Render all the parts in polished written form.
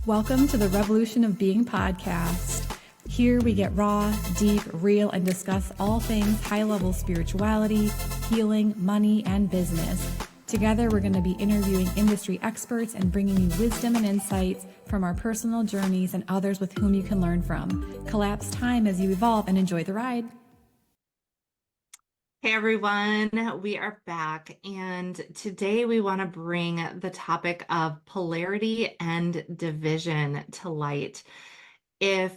Welcome to the Revolution of Being podcast. Here we get raw, deep, real, and discuss all things high-level spirituality, healing, money, and business. Together, we're going to be interviewing industry experts and bringing you wisdom and insights from our personal journeys and others with whom you can learn from. Collapse time as you evolve and enjoy the ride. Hey everyone, we are back, and today we want to bring the topic of polarity and division to light. If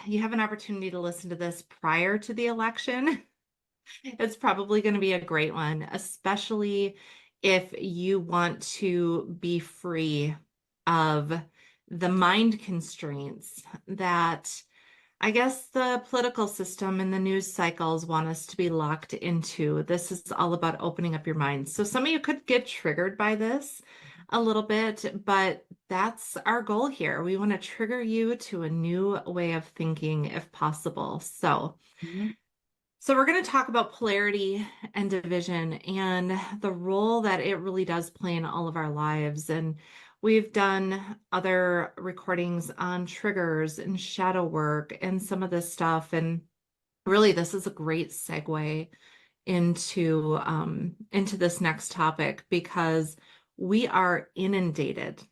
you have an opportunity to listen to this prior to the election, it's probably going to be a great one, especially if you want to be free of the mind constraints that I guess the political system and the news cycles want us to be locked into. This is all about opening up your mind. So some of you could get triggered by this a little bit, but that's our goal here. We want to trigger you to a new way of thinking if possible. So we're going to talk about polarity and division and the role that it really does play in all of our lives. And we've done other recordings on triggers and shadow work and some of this stuff. And really, this is a great segue into this next topic because we are inundated,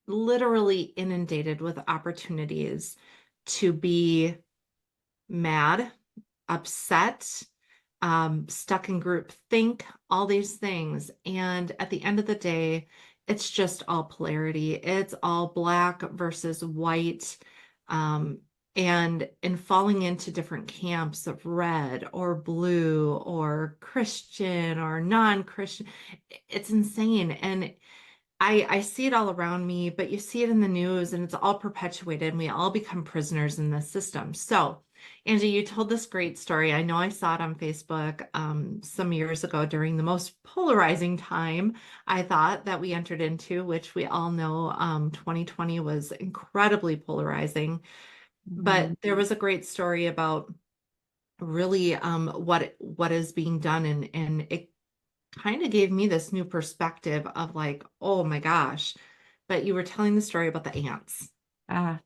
literally inundated with opportunities to be mad, upset, stuck in group think, all these things. And at the end of the day, it's just all polarity. It's all black versus white. And in falling into different camps of red or blue or Christian or non-Christian, it's insane. And I see it all around me, but you see it in the news and it's all perpetuated and we all become prisoners in this system. So Angie, you told this great story. I know I saw it on Facebook some years ago during the most polarizing time I thought that we entered into, which we all know 2020 was incredibly polarizing. But there was a great story about really what is being done, and it kind of gave me this new perspective of like, oh my gosh. But you were telling the story about the ants.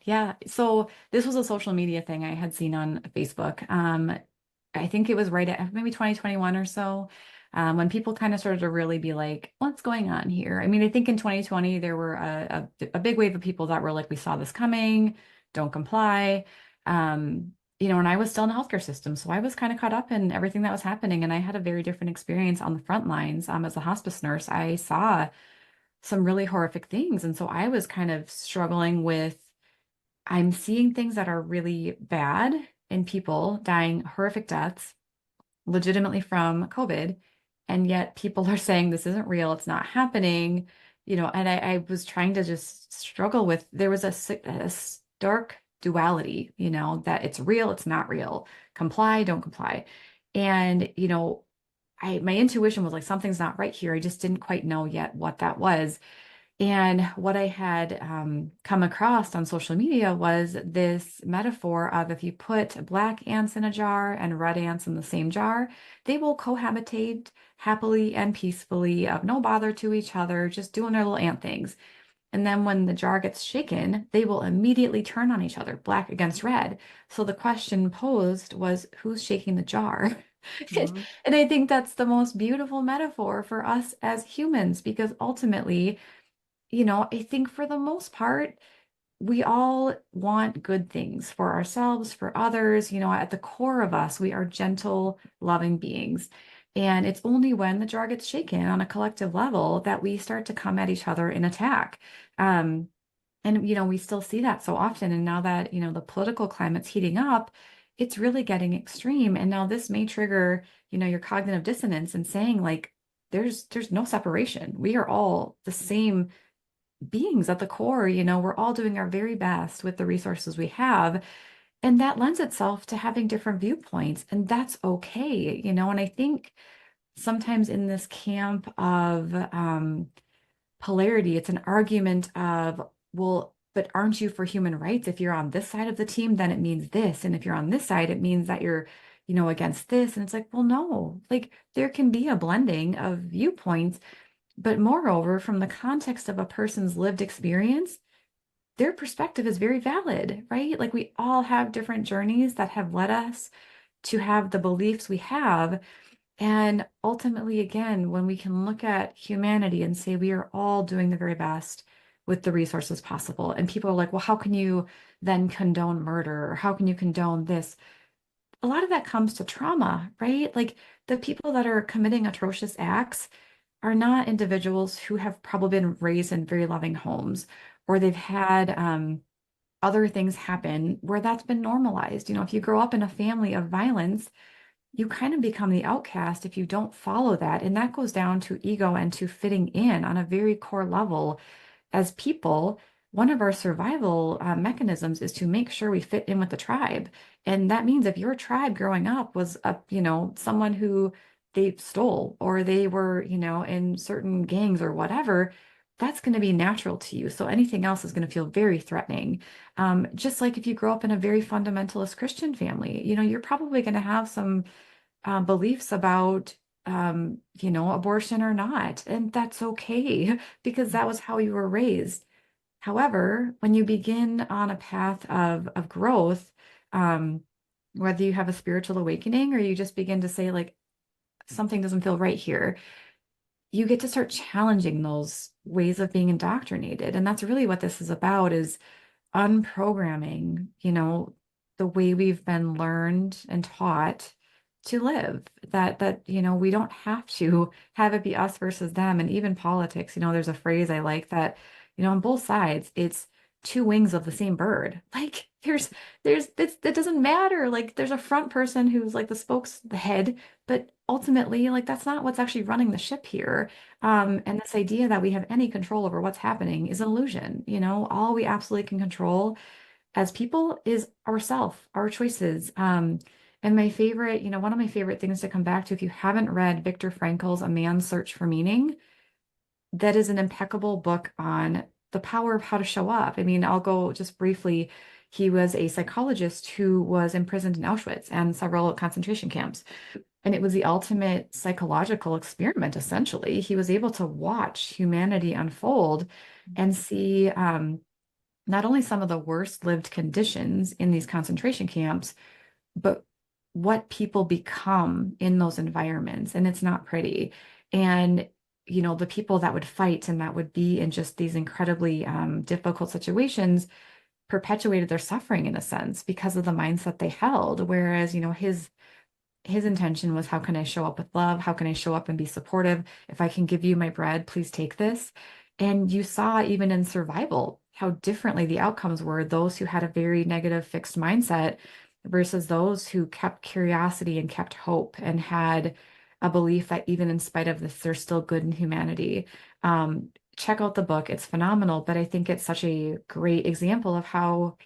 Yeah. So this was a social media thing I had seen on Facebook. I think it was right at maybe 2021 or so, when people kind of started to really be like, what's going on here? I mean, I think in 2020, there were a big wave of people that were like, we saw this coming, don't comply. And I was still in the healthcare system. So I was kind of caught up in everything that was happening. And I had a very different experience on the front lines. As a hospice nurse, I saw some really horrific things. And so I was kind of struggling with, I'm seeing things that are really bad in people dying horrific deaths, legitimately from COVID. And yet people are saying this isn't real, it's not happening, and I was trying to just struggle with, there was a stark duality, that it's real, it's not real, comply, don't comply. And, my intuition was like, something's not right here. I just didn't quite know yet what that was. And what I had come across on social media was this metaphor of, if you put black ants in a jar and red ants in the same jar, they will cohabitate happily and peacefully, of no bother to each other, just doing their little ant things. And then when the jar gets shaken, they will immediately turn on each other, black against red. So the question posed was, who's shaking the jar? Mhm. And I think that's the most beautiful metaphor for us as humans, because ultimately, I think for the most part, we all want good things for ourselves, for others. At the core of us, we are gentle, loving beings. And it's only when the jar gets shaken on a collective level that we start to come at each other in attack. And we still see that so often. And now that, the political climate's heating up, it's really getting extreme. And now this may trigger, your cognitive dissonance and saying like, there's no separation. We are all the same beings at the core. We're all doing our very best with the resources we have. And that lends itself to having different viewpoints. And that's okay. And I think sometimes in this camp of polarity, it's an argument of, well, but aren't you for human rights? If you're on this side of the team, then it means this. And if you're on this side, it means that you're, against this. And it's like, well, no, like there can be a blending of viewpoints. But moreover, from the context of a person's lived experience, their perspective is very valid, right? Like we all have different journeys that have led us to have the beliefs we have. And ultimately, again, when we can look at humanity and say we are all doing the very best with the resources possible, and people are like, well, how can you then condone murder? Or how can you condone this? A lot of that comes to trauma, right? Like the people that are committing atrocious acts are not individuals who have probably been raised in very loving homes, or they've had other things happen where that's been normalized. If you grow up in a family of violence, you kind of become the outcast if you don't follow that. And that goes down to ego and to fitting in on a very core level. As people, one of our survival mechanisms is to make sure we fit in with the tribe. And that means if your tribe growing up was someone who they stole or they were, in certain gangs or whatever, that's going to be natural to you. So anything else is going to feel very threatening. Just like if you grow up in a very fundamentalist Christian family, you're probably going to have some beliefs about abortion or not. And that's okay because that was how you were raised. However, when you begin on a path of growth, um, whether you have a spiritual awakening or you just begin to say, like, something doesn't feel right here, you get to start challenging those ways of being indoctrinated. And that's really what this is about is unprogramming, the way we've been learned and taught to live. That, we don't have to have it be us versus them. And even politics, there's a phrase I like that, on both sides, it's two wings of the same bird. Like that doesn't matter. Like there's a front person who's like the head, but ultimately, like that's not what's actually running the ship here. And this idea that we have any control over what's happening is an illusion. All we absolutely can control as people is ourself, our choices. And my favorite, one of my favorite things to come back to, if you haven't read Viktor Frankl's A Man's Search for Meaning, that is an impeccable book on the power of how to show up. I mean, I'll go just briefly. He was a psychologist who was imprisoned in Auschwitz and several concentration camps. And it was the ultimate psychological experiment, essentially. He was able to watch humanity unfold and see not only some of the worst lived conditions in these concentration camps, but what people become in those environments. And it's not pretty. And, the people that would fight and that would be in just these incredibly difficult situations perpetuated their suffering in a sense because of the mindset they held. Whereas, his intention was, how can I show up with love? How can I show up and be supportive? If I can give you my bread, please take this. And you saw even in survival how differently the outcomes were, those who had a very negative fixed mindset versus those who kept curiosity and kept hope and had a belief that even in spite of this, there's still good in humanity. Check out the book. It's phenomenal, but I think it's such a great example of how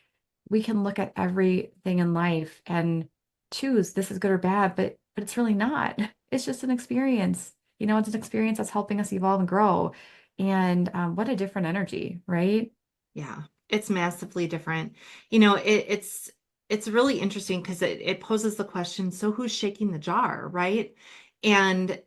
we can look at everything in life and choose this is good or bad, but it's really not. It's just an experience. It's an experience that's helping us evolve and grow. And what a different energy, right? Yeah, it's massively different. It's really interesting because it poses the question, so who's shaking the jar, right? And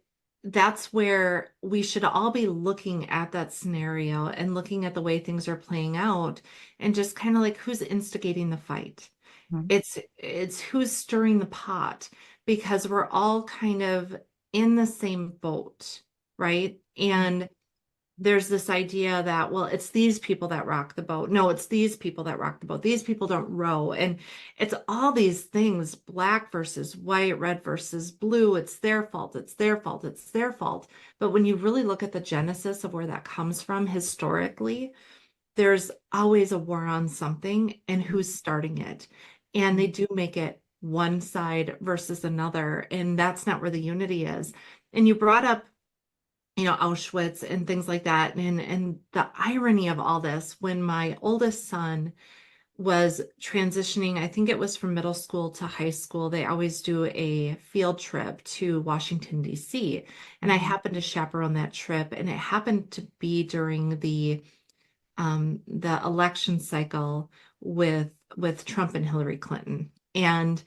that's where we should all be looking at that scenario and looking at the way things are playing out and just kind of like who's instigating the fight. Mhm. It's who's stirring the pot because we're all kind of in the same boat, right? And there's this idea that, well, it's these people that rock the boat. No, it's these people that rock the boat. These people don't row. And it's all these things, black versus white, red versus blue. It's their fault. It's their fault. It's their fault. But when you really look at the genesis of where that comes from historically, there's always a war on something and who's starting it. And they do make it one side versus another. And that's not where the unity is. And you brought up Auschwitz and things like that. And the irony of all this, when my oldest son was transitioning, I think it was from middle school to high school, they always do a field trip to Washington, D.C. And I Mhm. happened to chaperone that trip, and it happened to be during the election cycle with Trump and Hillary Clinton. And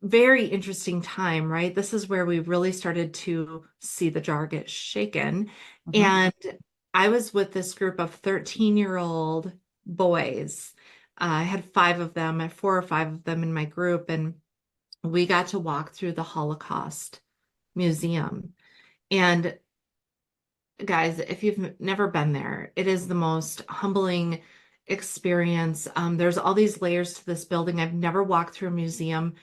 very interesting time, right? This is where we really started to see the jar get shaken. Mhm. And I was with this group of 13-year-old boys. I had five of them, I had four or five of them in my group, and we got to walk through the Holocaust Museum. And guys, if you've never been there, it is the most humbling experience. There's all these layers to this building. I've never walked through a museum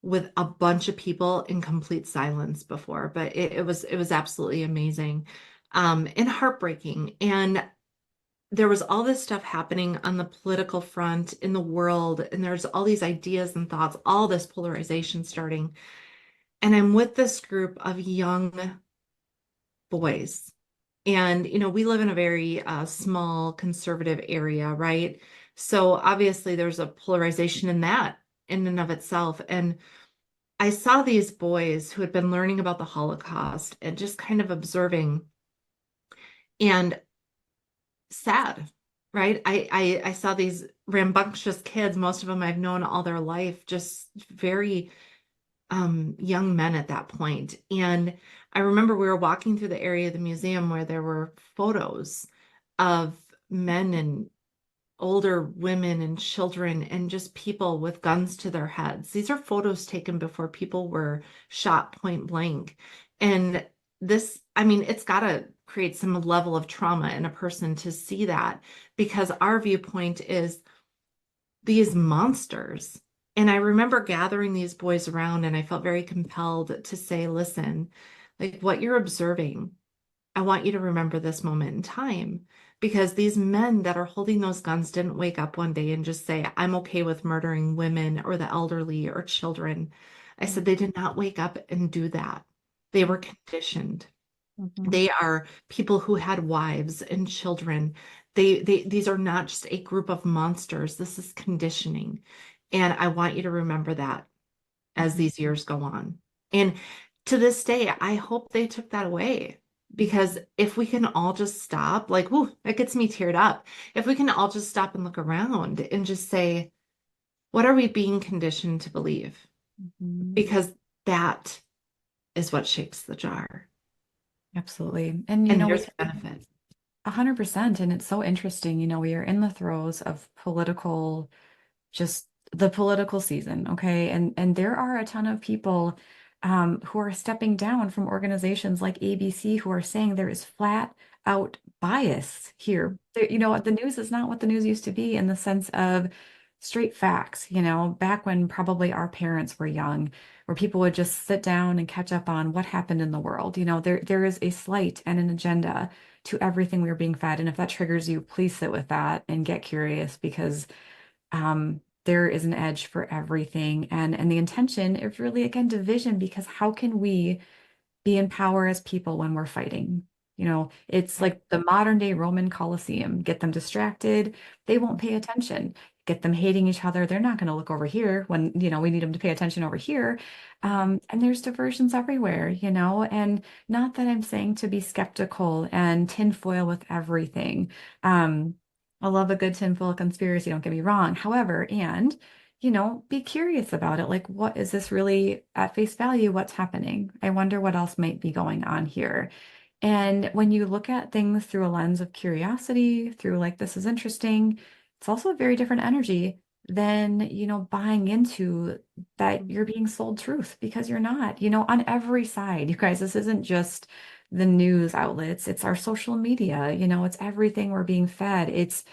with a bunch of people in complete silence before, but it was absolutely amazing, and heartbreaking. And there was all this stuff happening on the political front in the world, and there's all these ideas and thoughts, all this polarization starting. And I'm with this group of young boys. And, we live in a very small conservative area, right? So obviously there's a polarization in that in and of itself. And I saw these boys who had been learning about the Holocaust and just kind of observing and sad, right? I saw these rambunctious kids, most of them I've known all their life, just very young men at that point. And I remember we were walking through the area of the museum where there were photos of men and older women and children and just people with guns to their heads. These are photos taken before people were shot point blank. And this, I mean, it's got to create some level of trauma in a person to see that, because our viewpoint is these monsters. And I remember gathering these boys around, and I felt very compelled to say, listen, like what you're observing, I want you to remember this moment in time, because these men that are holding those guns didn't wake up one day and just say, I'm okay with murdering women or the elderly or children. I said they did not wake up and do that. They were conditioned. Mhm. They are people who had wives and children. These are not just a group of monsters. This is conditioning. And I want you to remember that as Mhm. these years go on. And to this day, I hope they took that away, because if we can all just stop, like, whoo, that gets me teared up. If we can all just stop and look around and just say, what are we being conditioned to believe? Mhm. Because that is what shakes the jar. Absolutely. And And we here's the benefit. 100%. And it's so interesting. We are in the throes of just the political season, okay? And there are a ton of people who are stepping down from organizations like ABC who are saying there is flat out bias here. The news is not what the news used to be in the sense of straight facts, back when probably our parents were young, where people would just sit down and catch up on what happened in the world. There is a slight and an agenda to everything we are being fed. And if that triggers you, please sit with that and get curious, because there is an edge for everything. And the intention is really, again, division, because how can we be in power as people when we're fighting? It's Right. like the modern day Roman Colosseum. Get them distracted, they won't pay attention. Get them hating each other, they're not going to look over here when, we need them to pay attention over here. And there's diversions everywhere, and not that I'm saying to be skeptical and tinfoil with everything. Um, I love a good tinfoil conspiracy, don't get me wrong. However, be curious about it. Like, what is this really at face value? What's happening? I wonder what else might be going on here. And when you look at things through a lens of curiosity, through like, this is interesting, it's also a very different energy than, buying into that you're being sold truth, because you're not, on every side. You guys, this isn't just the news outlets, it's our social media, it's everything we're being fed. It's,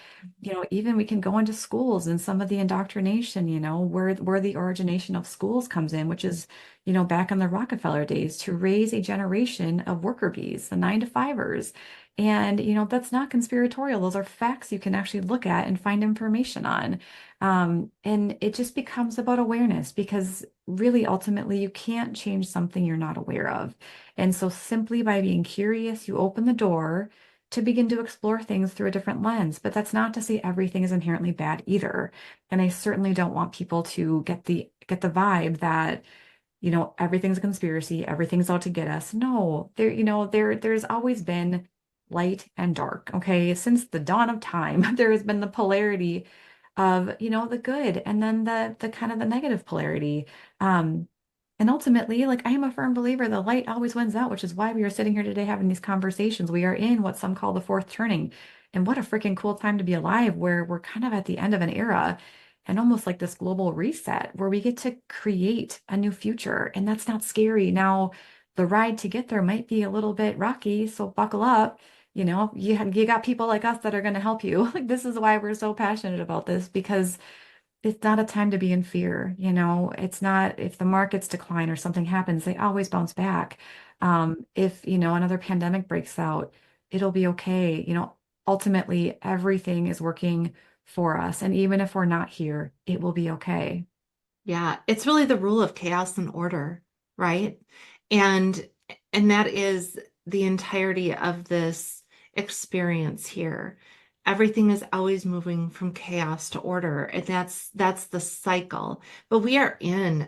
even we can go into schools and some of the indoctrination, where the origination of schools comes in, which is, back in the Rockefeller days, to raise a generation of worker bees, the 9 to 5ers. And, that's not conspiratorial. Those are facts you can actually look at and find information on. And it just becomes about awareness, because really, ultimately, you can't change something you're not aware of. And so simply by being curious, you open the door to begin to explore things through a different lens. But that's not to say everything is inherently bad either. And I certainly don't want people to get the vibe that, everything's a conspiracy, everything's out to get us. No, there's always been light and dark. Okay. Since the dawn of time, there has been the polarity of, the good, and then the kind of the negative polarity. Um, And ultimately, like I am a firm believer, the light always wins out, which is why we are sitting here today having these conversations. We are in what some call the fourth turning. And what a freaking cool time to be alive, where we're kind of at the end of an era and almost like this global reset where we get to create a new future. And that's not scary. Now, the ride to get there might be a little bit rocky, so buckle up. You got people like us that are going to help you. Like this is why we're so passionate about this because it's not a time to be in fear. It's not if the markets decline or something happens, they always bounce back. If, another pandemic breaks out, it'll be okay. Ultimately, everything is working for us. And even if we're not here, it will be okay. Yeah, it's really the rule of chaos and order, right? And and that is the entirety of this experience here. Everything is always moving from chaos to order, and that's the cycle. But we are in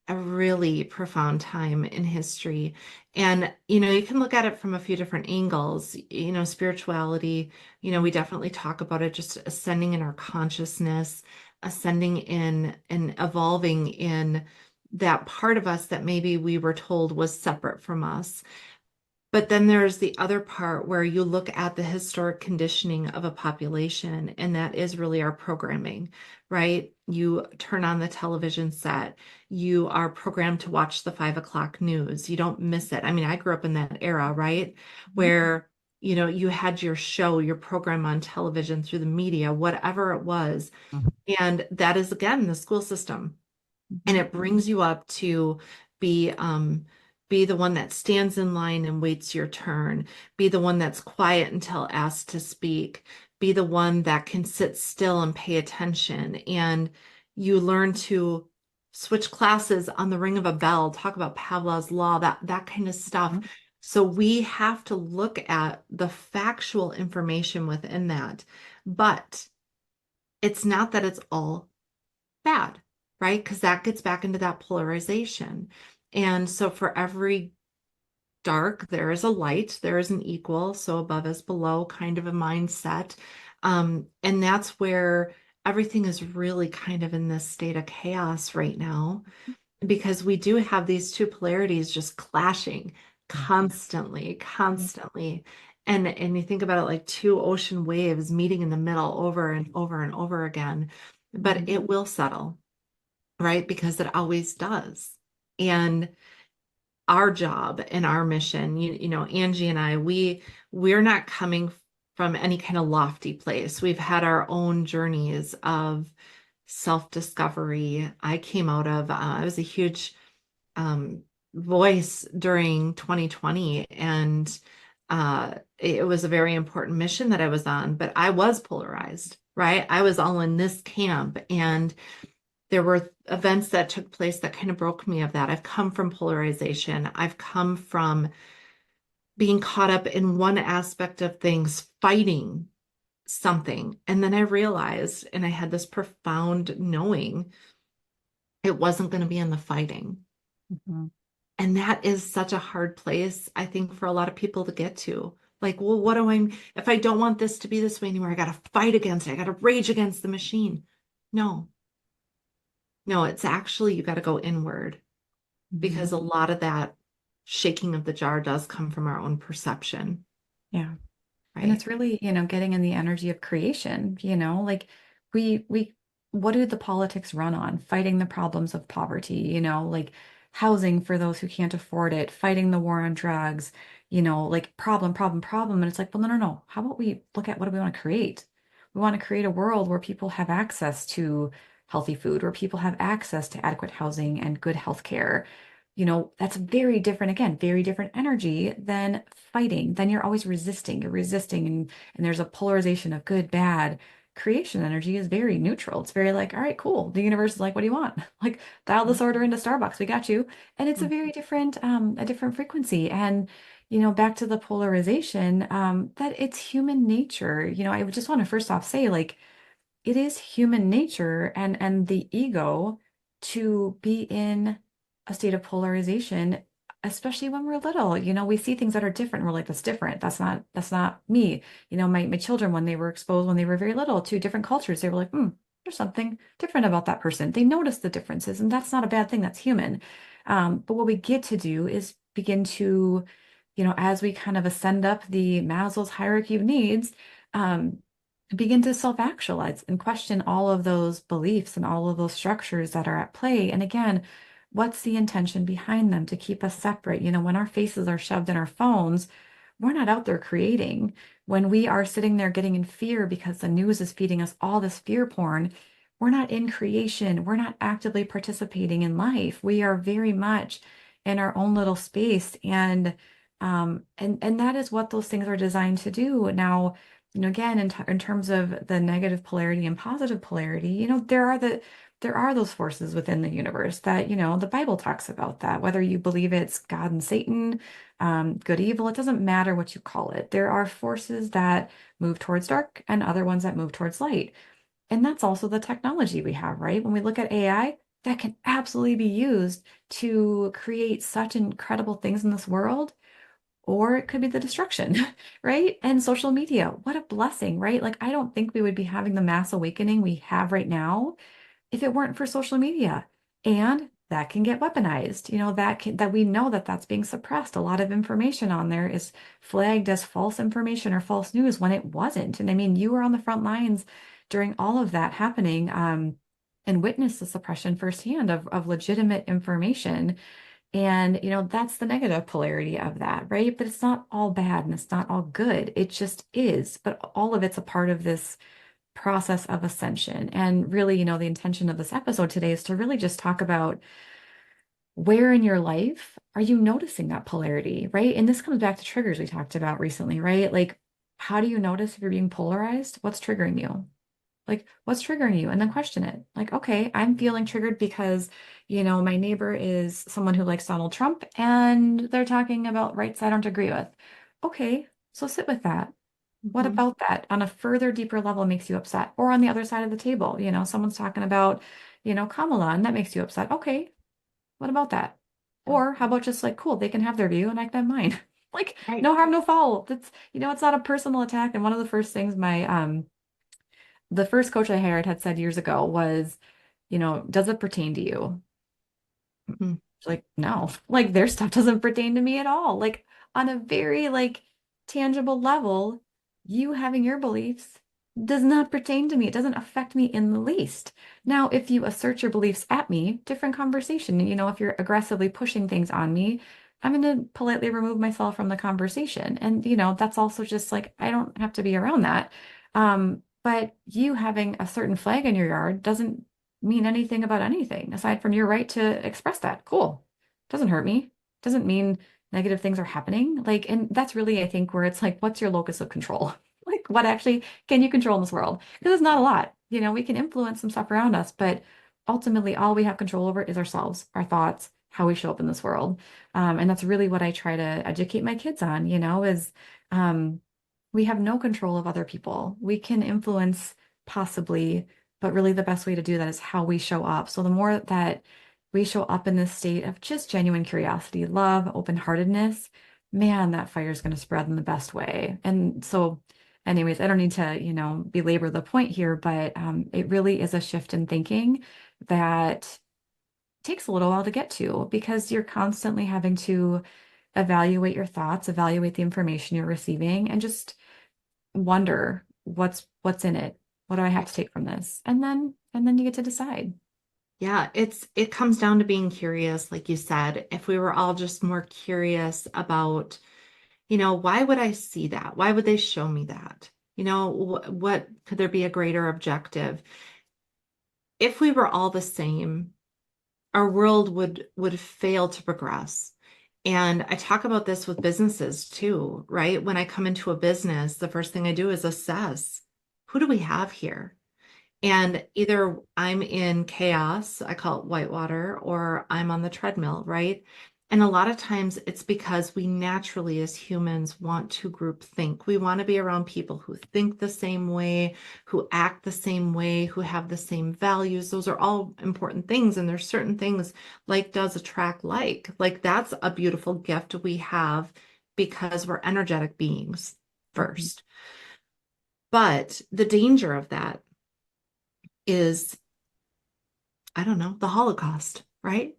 a really profound time in history. And you can look at it from a few different angles. Spirituality, we definitely talk about it just ascending in our consciousness, ascending in and evolving in that part of us that maybe we were told was separate from us. But then there's the other part where you look at the historic conditioning of a population, and that is really our programming, right? You turn on the television set, you are programmed to watch the 5 o'clock news. You don't miss it. I mean, I grew up in that era, right? Mhm. Where, you had your show, your program on television through the media, whatever it was. And that is, again, the school system. And Mhm. it brings you up to be be the one that stands in line and waits your turn, be the one that's quiet until asked to speak, be the one that can sit still and pay attention. And you learn to switch classes on the ring of a bell, talk about Pavlov's law, that kind of stuff. Mhm. So we have to look at the factual information within that. But it's not that it's all bad, right? Because that gets back into that polarization. And so for every dark, there is a light, there is an equal, so above is below kind of a mindset. And that's where everything is really kind of in this state of chaos right now, because we do have these two polarities just clashing constantly, Mhm. constantly. And you think about it like two ocean waves meeting in the middle over and over and over again. But Mhm. it will settle, right? Because it always does. And our job and our mission, Angie and I, we're not coming from any kind of lofty place. We've had our own journeys of self-discovery. I came out of, I was a huge voice during 2020, and it was a very important mission that I was on, but I was polarized, right? I was all in this camp, and there were events that took place that kind of broke me of that. I've come from polarization. I've come from being caught up in one aspect of things, fighting something. And then I realized, and I had this profound knowing, it wasn't going to be in the fighting. Mhm. And that is such a hard place, I think, for a lot of people to get to. Like, well, what do I, if I don't want this to be this way anymore, I got to fight against it. I got to rage against the machine. No, no, it's actually, you got to go inward, because Mhm. a lot of that shaking of the jar does come from our own perception, Yeah. And right? it's really, getting in the energy of creation, like we what do the politics run on? Fighting the problems of poverty, like housing for those who can't afford it, fighting the war on drugs, like problem, problem, problem. And it's like, well, no, no, no. How about we look at what do we want to create? We want to create a world where people have access to healthy food, where people have access to adequate housing and good health care. That's very different, again, very different energy than fighting. Then you're always resisting. You're resisting, and there's a polarization of good, bad. Creation energy is very neutral. It's very like, all right, cool. The universe is like, what do you want? Like, dial this order into Starbucks. We got you. And it's a very different, a different frequency. And, back to the polarization, that it's human nature. I would just want to first off say, like, it is human nature and the ego to be in a state of polarization, especially when we're little. We see things that are different. We're like, that's different. That's not me. My children, when they were exposed when they were very little to different cultures, they were like, there's something different about that person. They notice the differences, and that's not a bad thing. That's human. But what we get to do is begin to, as we kind of ascend up the Maslow's hierarchy of needs, um, begin to self-actualize and question all of those beliefs and all of those structures that are at play. And again, what's the intention behind them to keep us separate? When our faces are shoved in our phones, we're not out there creating. When we are sitting there getting in fear because the news is feeding us all this fear porn, we're not in creation. We're not actively participating in life. We are very much in our own little space. And that is what those things are designed to do. Now, again, in terms of the negative polarity and positive polarity, there are those forces within the universe that, the Bible talks about that, whether you believe it's God and Satan, good, evil, it doesn't matter what you call it. There are forces that move towards dark and other ones that move towards light. And that's also the technology we have, right? When we look at AI, that can absolutely be used to create such incredible things in this world, or it could be the destruction, right? And social media, what a blessing, right? Like, I don't think we would be having the mass awakening we have right now if it weren't for social media. And that can get weaponized, that we know that that's being suppressed. A lot of information on there is flagged as false information or false news when it wasn't. And I mean, you were on the front lines during all of that happening, and witnessed the suppression firsthand of legitimate information. And, that's the negative polarity of that, right? But it's not all bad and it's not all good. It just is. But all of it's a part of this process of ascension. And really, the intention of this episode today is to really just talk about where in your life are you noticing that polarity, right? And this comes back to triggers we talked about recently, right? Like, how do you notice if you're being polarized? What's triggering you? Like, what's triggering you? And then question it. Like, okay, I'm feeling triggered because, my neighbor is someone who likes Donald Trump and they're talking about rights I don't agree with. Okay, so sit with that. What Mhm. about that on a further deeper level makes you upset? Or on the other side of the table, someone's talking about, Kamala, and that makes you upset. Okay, what about that? Yeah. Or how about just like, cool, they can have their view and I can have mine. Like, Right. no harm, no foul. That's, it's not a personal attack. And one of the first things the first coach I hired had said years ago was, does it pertain to you? Mhm. Like, no, like their stuff doesn't pertain to me at all. Like on a very like tangible level, you having your beliefs does not pertain to me. It doesn't affect me in the least. Now, if you assert your beliefs at me, different conversation. If you're aggressively pushing things on me, I'm going to politely remove myself from the conversation. And, that's also just like, I don't have to be around that. But you having a certain flag in your yard doesn't mean anything about anything aside from your right to express that. Cool. Doesn't hurt me. Doesn't mean negative things are happening. Like, and that's really, I think, where it's like, what's your locus of control? Like, what actually can you control in this world? Because it's not a lot. We can influence some stuff around us, but ultimately, all we have control over is ourselves, our thoughts, how we show up in this world. And that's really what I try to educate my kids on, is um, we have no control of other people. We can influence possibly, but really the best way to do that is how we show up. So the more that we show up in this state of just genuine curiosity, love, open-heartedness, man, that fire is going to spread in the best way. And so, anyways, I don't need to, belabor the point here, but it really is a shift in thinking that takes a little while to get to because you're constantly having to evaluate your thoughts, evaluate the information you're receiving, and just wonder what's in it. What do I have to take from this? And then you get to decide. Yeah, it comes down to being curious, like you said. If we were all just more curious about, why would I see that? Why would they show me that? What could there be a greater objective? If we were all the same, our world would fail to progress. And I talk about this with businesses too, right? When I come into a business, the first thing I do is assess, who do we have here? And either I'm in chaos, I call it whitewater, or I'm on the treadmill, right? And a lot of times it's because we naturally, as humans, want to group think. We want to be around people who think the same way, who act the same way, who have the same values. Those are all important things. And there's certain things like does attract like. Like that's a beautiful gift we have because we're energetic beings Mhm. first. But the danger of that is, I don't know, the Holocaust, right?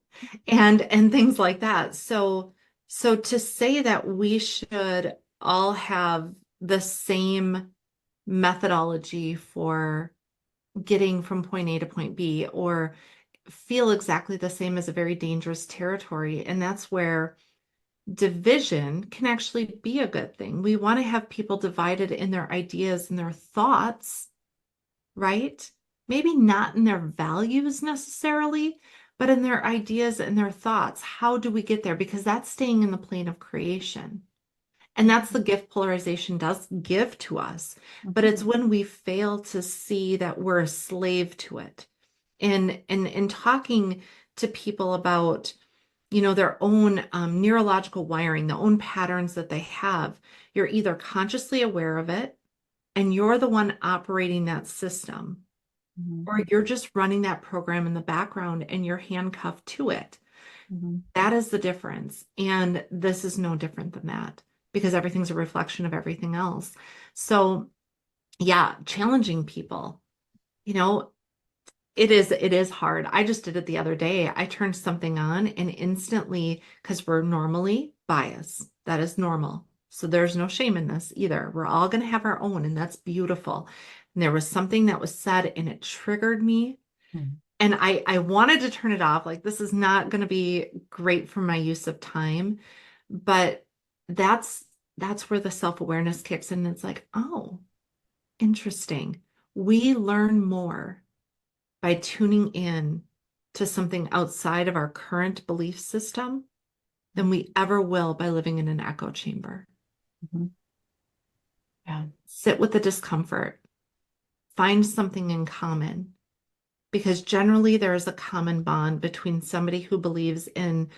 and things like that. So to say that we should all have the same methodology for getting from point A to point B or feel exactly the same is a very dangerous territory. And that's where division can actually be a good thing. We want to have people divided in their ideas and their thoughts, right? Maybe not in their values necessarily, but in their ideas and their thoughts. How do we get there? Because that's staying in the plane of creation. And that's the gift polarization does give to us. But it's Mhm. when we fail to see that we're a slave to it. And talking to people about, their own neurological wiring, the own patterns that they have, you're either consciously aware of it and you're the one operating that system, Mhm. or you're just running that program in the background and you're handcuffed to it. Mhm. That is the difference. And this is no different than that because everything's a reflection of everything else. So, yeah, challenging people, you know, it is hard. I just did it the other day. I turned something on and instantly, because we're normally biased, that is normal. So there's no shame in this either. We're all going to have our own, and that's beautiful. And there was something that was said and it triggered me. Mhm. And I wanted to turn it off. Like, this is not going to be great for my use of time. But that's that's where the self-awareness kicks in. It's like, oh, interesting. We learn more by tuning in to something outside of our current belief system than we ever will by living in an echo chamber. Mhm. Yeah. Sit with the discomfort, find something in common, because generally there is a common bond between somebody who believes in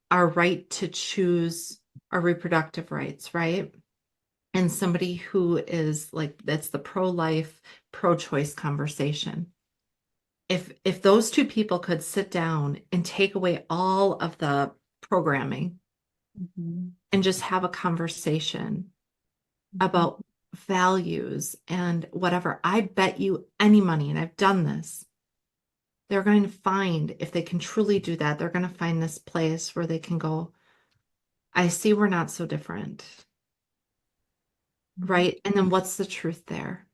our right to choose our reproductive rights, right? And somebody who is like, that's the pro-life, pro-choice conversation. If those two people could sit down and take away all of the programming Mhm. and just have a conversation Mhm. about values and whatever, I bet you any money, and I've done this, they're going to find, if they can truly do that, they're going to find this place where they can go, I see we're not so different, Mhm. right? And then what's the truth there?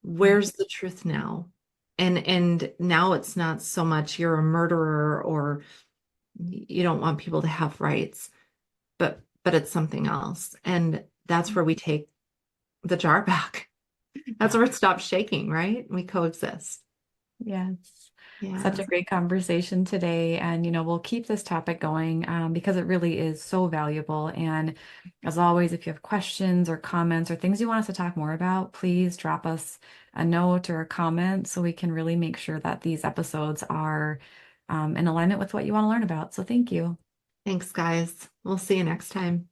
Yeah. Where's the truth now? And now it's not so much you're a murderer or you don't want people to have rights, but it's something else. And that's where we take the jar back. That's Yeah. where it stops shaking, right? We coexist. Yes. Such Yeah. a great conversation today. And, we'll keep this topic going because it really is so valuable. And as always, if you have questions or comments or things you want us to talk more about, please drop us a note or a comment so we can really make sure that these episodes are in alignment with what you want to learn about. So thank you. Thanks, guys. We'll see you next time.